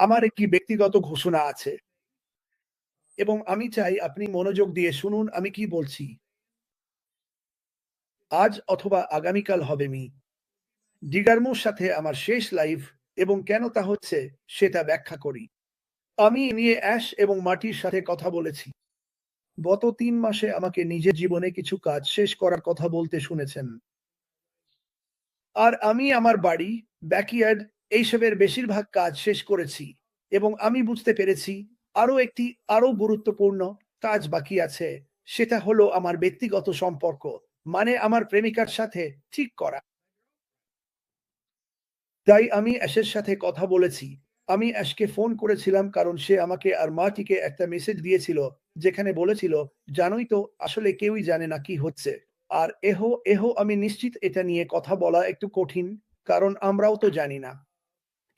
আমার একটি ব্যক্তিগত ঘোষণা আছে এবং আমি চাই আপনি মনোযোগ দিয়ে শুনুন আমি কি বলছি। আজ অথবা আগামীকাল হবে ডিগারমোর সাথে আমার শেষ লাইভ এবং কেন তা হচ্ছে সেটা ব্যাখ্যা করি। আমি নিয়ে অ্যাশ এবং মাটির সাথে কথা বলেছি। গত 3 মাসে আমাকে নিজের জীবনে কিছু কাজ শেষ করার কথা বলতে শুনেছেন। আর আমি আমার বাড়ি, ব্যাকইয়ার্ড এইসবের বেশিরভাগ কাজ শেষ করেছি এবং আমি বুঝতে পেরেছি আরো গুরুত্বপূর্ণ কাজ বাকি আছে। সেটা হলো আমার ব্যক্তিগত সম্পর্ক, মানে আমার প্রেমিকার সাথে ঠিক করা। তাই আমি অ্যাশের সাথে কথা বলেছি। আমি অ্যাশকে ফোন করেছিলাম কারণ সে আমাকে আর মাটিকে একটা মেসেজ দিয়েছিল যেখানে বলেছিল, জানোই তো আসলে কেউই জানে না কি হচ্ছে। আর এহ আমি নিশ্চিত এটা নিয়ে কথা বলা একটু কঠিন, কারণ আমরাও তো জানি না।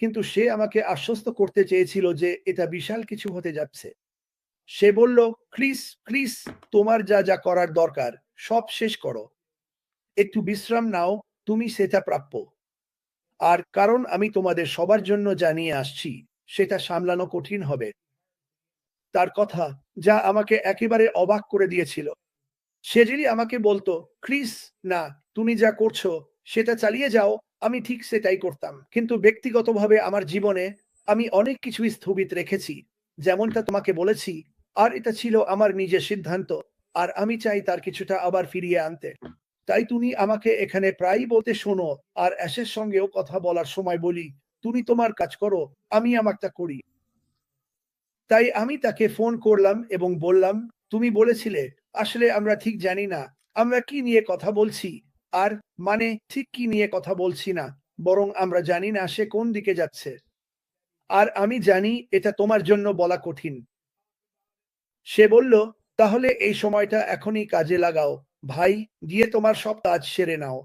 কিন্তু সে আমাকে আশ্বস্ত করতে চেয়েছিল যে এটা বিশাল কিছু হতে যাচ্ছে। সে বলল, ক্রিস, ক্রিস, তোমার যা যা করার দরকার সব শেষ করো। একটু বিশ্রাম নাও, তুমি সেটা প্রাপ্য। আর কারণ আমি তোমাদের সবার জন্য জানিয়ে আসছি, সেটা সামলানো কঠিন হবে। তার কথা যা আমাকে একেবারে অবাক করে দিয়েছিল। সে যদি আমাকে বলতো, ক্রিস, না, তুমি যা করছো সেটা চালিয়ে যাও, আমি ঠিক সেটাই করতাম। কিন্তু ব্যক্তিগতভাবে আমার জীবনে আমি অনেক কিছু স্থগিত রেখেছি, যেমনটা তোমাকে বলেছি। আর এটা ছিল আমার নিজের সিদ্ধান্ত। আর আমি চাই তার কিছুটা আবার ফিরিয়ে আনতে। তাই তুমি আমাকে এখানে প্রায়ই বলতে শোনো, আর অ্যাশের সঙ্গেও কথা বলার সময় বলি, তুমি তোমার কাজ করো, আমি আমারটা করি। তাই আমি তাকে ফোন করলাম এবং বললাম, তুমি বলেছিলে, আসলে আমরা ঠিক জানি না আমরা কি নিয়ে কথা বলছি। আর মানে ঠিক কি নিয়ে কথা বলছি না, বরং আমরা জানি না সে কোন দিকে যাচ্ছে। আর আমি জানি এটা তোমার জন্য বলা কঠিন। সে বলল, তাহলে এই সময়টা এখনই কাজে লাগাও ভাই, গিয়ে তোমার সব কাজ সেরে নাও।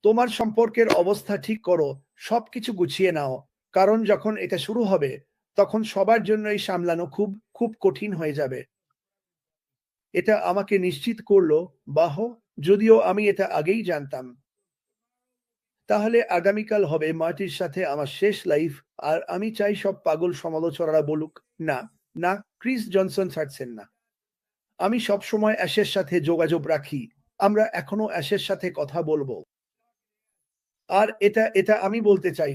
তোমার সম্পর্কের অবস্থা ঠিক করো, সবকিছু গুছিয়ে নাও। কারণ যখন এটা শুরু হবে, তখন সবার জন্যই সামলানো খুব খুব কঠিন হয়ে যাবে। এটা আমাকে নিশ্চিত করলো, বাহ, যদিও আমি এটা আগেই জানতাম। তাহলে আগামীকাল হবে মার্টির সাথে আমার শেষ লাইফ। আর আমি চাই সব পাগল সমালোচকরা বলুক, না, না, ক্রিস জনসন ছাড়ছেন না। আমি সবসময় অ্যাশের সাথে যোগাযোগ রাখি। আমরা এখনো অ্যাশের সাথে কথা বলবো। আর এটা এটা আমি বলতে চাই,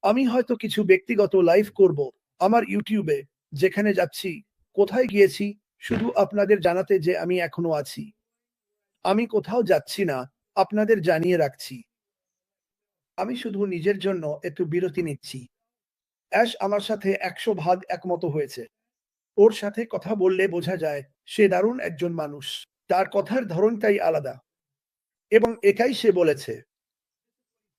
আমি হয়তো কিছু ব্যক্তিগত লাইভ করব আমার ইউটিউবে, যেখানে যাচ্ছি, কোথায় গিয়েছি, শুধু আপনাদের জানাতে যে আমি এখনো আছি। আমি কোথাও যাচ্ছি না, আপনাদের জানিয়ে রাখছি। আমি শুধু নিজের জন্য একটু বিরতি নিচ্ছি। অ্যাশ আমার সাথে 100 ভাগ একমত হয়েছে। ওর সাথে কথা বললে বোঝা যায় সে দারুণ একজন মানুষ। তার কথার ধরনটাই আলাদা। এবং এটাই সে বলেছে,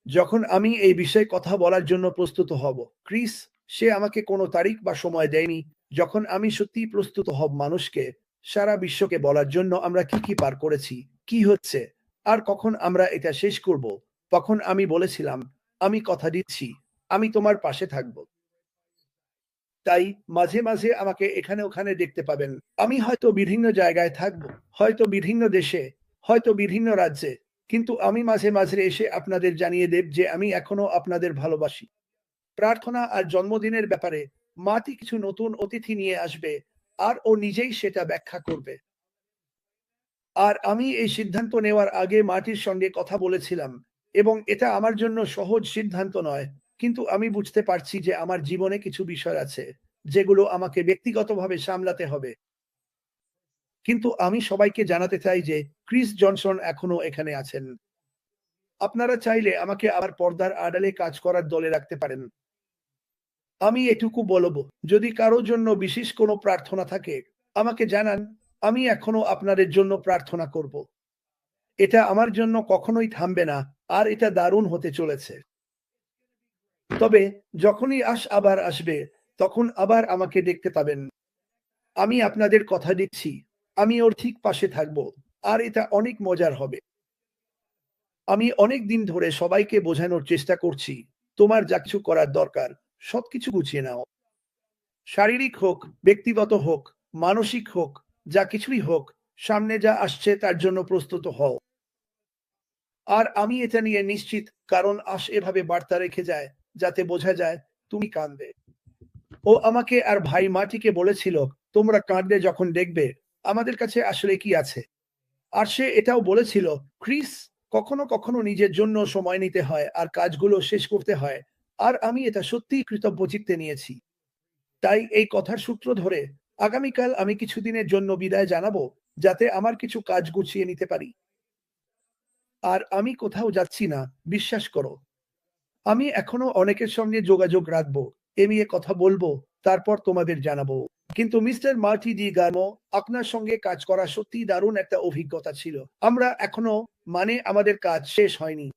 যখন আমি এই বিষয়ে কথা বলার জন্য প্রস্তুত হব, ক্রিস, সে আমাকে কোনো তারিখ বা সময় দেয়নি। যখন আমি সত্যিই প্রস্তুত হব মানুষকে, সারা বিশ্বকে বলার জন্য আমরা কি কি পার করেছি, কি হচ্ছে, আর কখন আমরা এটা শেষ করব, তখন আমি বলেছিলাম, আমি কথা দিচ্ছি, আমি তোমার পাশে থাকব। তাই মাঝে মাঝে আমাকে এখানে ওখানে দেখতে পাবেন। আমি হয়তো বিভিন্ন জায়গায় থাকব, হয়তো বিভিন্ন দেশে, হয়তো বিভিন্ন রাজ্যে। কিন্তু আমি মাঝে মাঝে এসে আপনাদের জানিয়ে দেব যে আমি এখনো আপনাদের ভালোবাসি। প্রার্থনা আর জন্মদিনের ব্যাপারে মাটি কিছু নতুন অতিথি নিয়ে আসবে, আর ও নিজেই সেটা ব্যাখ্যা করবে। আর আমি এই সিদ্ধান্ত নেওয়ার আগে মাটির সঙ্গে কথা বলেছিলাম, এবং এটা আমার জন্য সহজ সিদ্ধান্ত নয়। কিন্তু আমি বুঝতে পারছি যে আমার জীবনে কিছু বিষয় আছে যেগুলো আমাকে ব্যক্তিগতভাবে সামলাতে হবে। কিন্তু আমি সবাইকে জানাতে চাই যে ক্রিস জনসন এখনো এখানে আছেন। আপনারা চাইলে আমাকে আবার পর্দার আড়ালে কাজ করার দলে রাখতে পারেন। আমি এটুকু বলবো, যদি কারোর জন্য বিশেষ কোনো প্রার্থনা থাকে, আমাকে জানান। আমি এখনো আপনাদের জন্য প্রার্থনা করব। এটা আমার জন্য কখনোই থামবে না, আর এটা দারুণ হতে চলেছে। তবে যখনই আবার আসবে, তখন আবার আমাকে দেখতে পাবেন। আমি আপনাদের কথা দিচ্ছি, আমি ওর ঠিক পাশে থাকবো। আর এটা অনেক মজার হবে। আমি অনেক দিন ধরে সবাইকে বোঝানোর চেষ্টা করছি, তোমার যা কিছু করার দরকার সবকিছু গুছিয়ে নাও। শারীরিক হোক, ব্যক্তিগত হোক, মানসিক হোক, যা কিছুই হোক, সামনে যা আসছে তার জন্য প্রস্তুত হও। আর আমি এটা নিয়ে নিশ্চিত, কারণ এভাবে বার্তা রেখে যায়, যাতে বোঝা যায় তুমি কাঁদবে। ও আমাকে আর ভাই মার্টিকে বলেছিল, তোমরা কাঁদলে যখন দেখবে আমাদের কাছে আসলে কি আছে। আর সে এটাও বলেছিল, ক্রিস, কখনো কখনো নিজের জন্য সময় নিতে হয় আর কাজগুলো শেষ করতে হয়। আর আমি এটা সত্যিই কৃতজ্ঞ চিত্তে নিয়েছি। তাই এই কথার সূত্র ধরে আগামীকাল আমি কিছুদিনের জন্য বিদায় জানাবো, যাতে আমার কিছু কাজ গুছিয়ে নিতে পারি। আর আমি কোথাও যাচ্ছি না, বিশ্বাস করো। আমি এখনো অনেকের সঙ্গে যোগাযোগ রাখবো, এ নিয়ে কথা বলবো, তারপর তোমাদের জানাবো। কিন্তু মিস্টার মার্টি ডি গার্মো, আপনার সঙ্গে কাজ করা সত্যিই দারুণ একটা অভিজ্ঞতা ছিল। আমরা এখনো আমাদের কাজ শেষ হয়নি।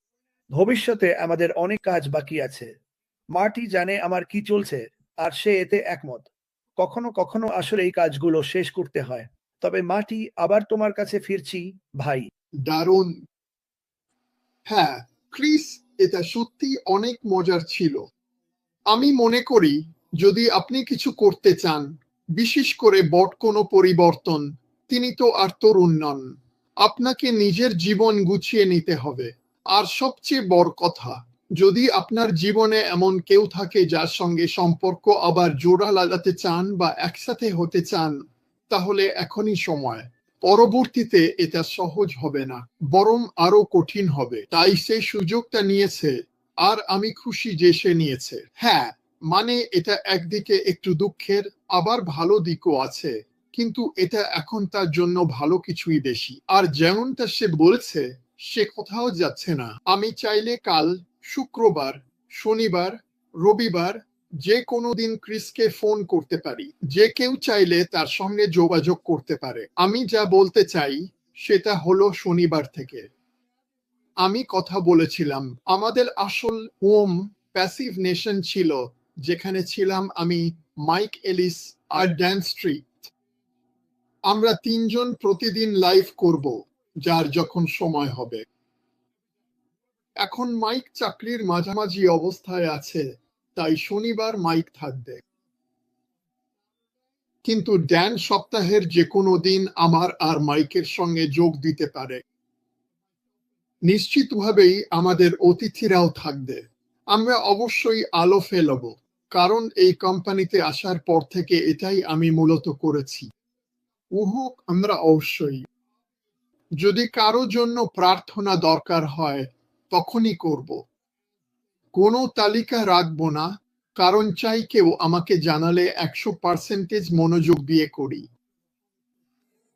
ভবিষ্যতে আমাদের অনেক কাজ বাকি আছে। মার্টি জানে আমার কি চলছে, আর সে এতে একমত। কখনো কখনো আসলে এই কাজগুলো শেষ করতে হয়। তবে মার্টি, আবার তোমার কাছে ফিরছি, ভাই। দারুণ। হ্যাঁ, ক্রিস, এটা সত্যি অনেক মজার ছিল। আমি মনে করি যদি আপনি কিছু করতে চান, বিশেষ করে বড় কোনো পরিবর্তন, তিনি তো আর তরুণ নন। আপনাকে নিজের জীবন গুছিয়ে নিতে হবে। আর সবচেয়ে বড় কথা, যদি আপনার জীবনে এমন কেউ থাকে যার সঙ্গে সম্পর্ক আবার জোড়া লাগাতে চান বা একসাথে হতে চান, তাহলে এখনই সময়। পরবর্তীতে এটা সহজ হবে না, বরং আরো কঠিন হবে। তাই সে সুযোগটা নিয়েছে, আর আমি খুশি যে সে নিয়েছে। হ্যাঁ, মানে এটা একদিকে একটু দুঃখের, আবার ভালো দিকও আছে। কিন্তু এটা এখন তার জন্য ভালো কিছুই বেশি। আর যেমনটা সে বলছে, সে কোথাও যাচ্ছে না। আমি চাইলে কাল, শুক্রবার, শনিবার, রবিবার, যে কোনো দিন ক্রিসকে ফোন করতে পারি। যে কেউ চাইলে তার সঙ্গে যোগাযোগ করতে পারে। আমি যা বলতে চাই সেটা হলো শনিবার থেকে আমি কথা বলেছিলাম। আমাদের আসল হোম প্যাসিভ নেশন ছিল, যেখানে ছিলাম আমি, মাইক এলিস আর ড্যান স্ট্রিট। আমরা তিনজন প্রতিদিন লাইভ করব, যার যখন সময় হবে। এখন মাইক চাকরির মাঝামাঝি অবস্থায় আছে, তাই শনিবার মাইক থাকবে। কিন্তু ড্যান সপ্তাহের যে কোনো দিন আমার আর মাইকের সঙ্গে যোগ দিতে পারে। নিশ্চিতভাবেই আমাদের অতিথিরাও থাকবে। আমরা অবশ্যই আলো ফেলব, কারণ এই কোম্পানিতে আসার পর থেকে এটাই আমি মূলত করেছি। আমরা অবশ্যই, যদি কারো জন্য প্রার্থনা দরকার হয় তখনই করব। কোনো তালিকা রাখবো না, কারণ চাই কেউ আমাকে জানালে 100% মনোযোগ দিয়ে করি,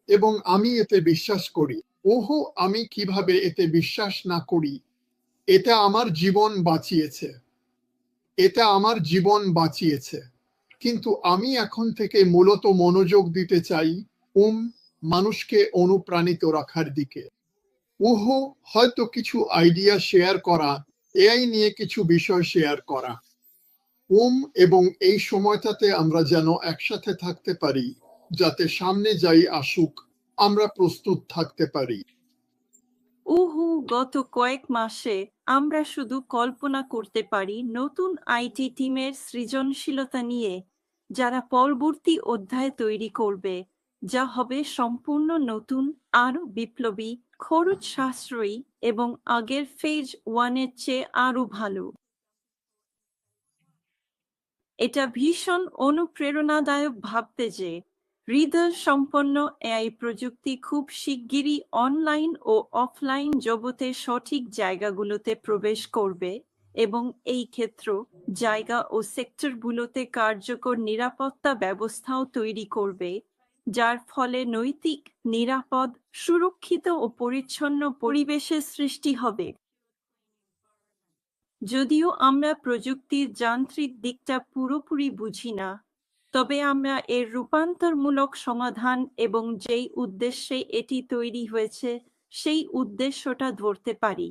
এবং আমি এতে বিশ্বাস করি। আমি কিভাবে এতে বিশ্বাস না করি? এটা আমার জীবন বাঁচিয়েছে। এটা আমার জীবন বাঁচিয়েছে। কিন্তু আমি এখন থেকে মূলত মনোযোগ দিতে চাই মানুষকে অনুপ্রাণিত রাখার দিকে। হয়তো কিছু আইডিয়া শেয়ার করা, এআই নিয়ে কিছু বিষয় শেয়ার করা। এবং এই সময়টাতে আমরা যেন একসাথে থাকতে পারি, যাতে সামনে যাই আসুক আমরা প্রস্তুত থাকতে পারি। গত কয়েক মাসে আমরা শুধু কল্পনা করতে পারি নতুন আইটি টিমের সৃজনশীলতা নিয়ে, যারা পরবর্তী অধ্যায় তৈরি করবে, যা হবে সম্পূর্ণ নতুন, আরো বিপ্লবী, খরচ সাশ্রয়ী এবং আগের ফেজ 1-এর চেয়ে আরো ভালো। এটা ভীষণ অনুপ্রেরণাদায়ক ভাবতে যে হৃদয় সম্পন্ন এআই প্রযুক্তি খুব শিগগিরই অনলাইন ও অফলাইন জগতের সঠিক জায়গাগুলোতে প্রবেশ করবে, এবং এই ক্ষেত্র, জায়গা ও সেক্টরগুলোতে কার্যকর নিরাপত্তা ব্যবস্থাও তৈরি করবে, যার ফলে নৈতিক, নিরাপদ, সুরক্ষিত ও পরিচ্ছন্ন পরিবেশের সৃষ্টি হবে। যদিও আমরা প্রযুক্তির যান্ত্রিক দিকটা পুরোপুরি বুঝি না, তবে আমরা এর রূপান্তরমূলক সমাধান এবং যেই উদ্দেশ্যে এটি তৈরি হয়েছে সেই উদ্দেশ্যটা ধরতে পারি।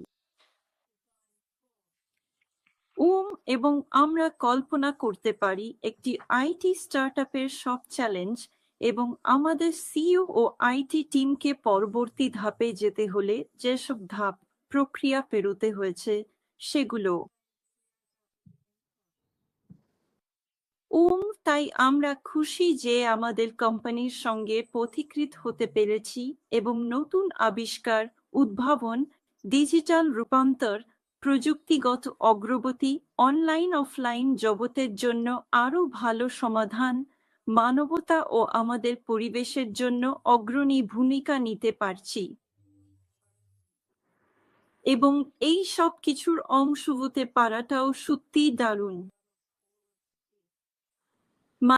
এবং আমরা কল্পনা করতে পারি একটি আইটি স্টার্টআপের সব চ্যালেঞ্জ এবং আমাদের সিইও ও আইটি টিমকে পরবর্তী ধাপে যেতে হলে যেসব ধাপ প্রক্রিয়া পেরোতে হয়েছে সেগুলো। তাই আমরা খুশি যে আমাদের কোম্পানির সঙ্গে পথিকৃত হতে পেরেছি এবং নতুন আবিষ্কার, উদ্ভাবন, ডিজিটাল রূপান্তর, প্রযুক্তিগত অগ্রগতি অনলাইন অফলাইন জগতের জন্য আরও ভালো সমাধান, মানবতা ও আমাদের পরিবেশের জন্য অগ্রণী ভূমিকা নিতে পারছি। এবং এই সব কিছুর অংশ হতে পারাটাও সত্যিই দারুণ।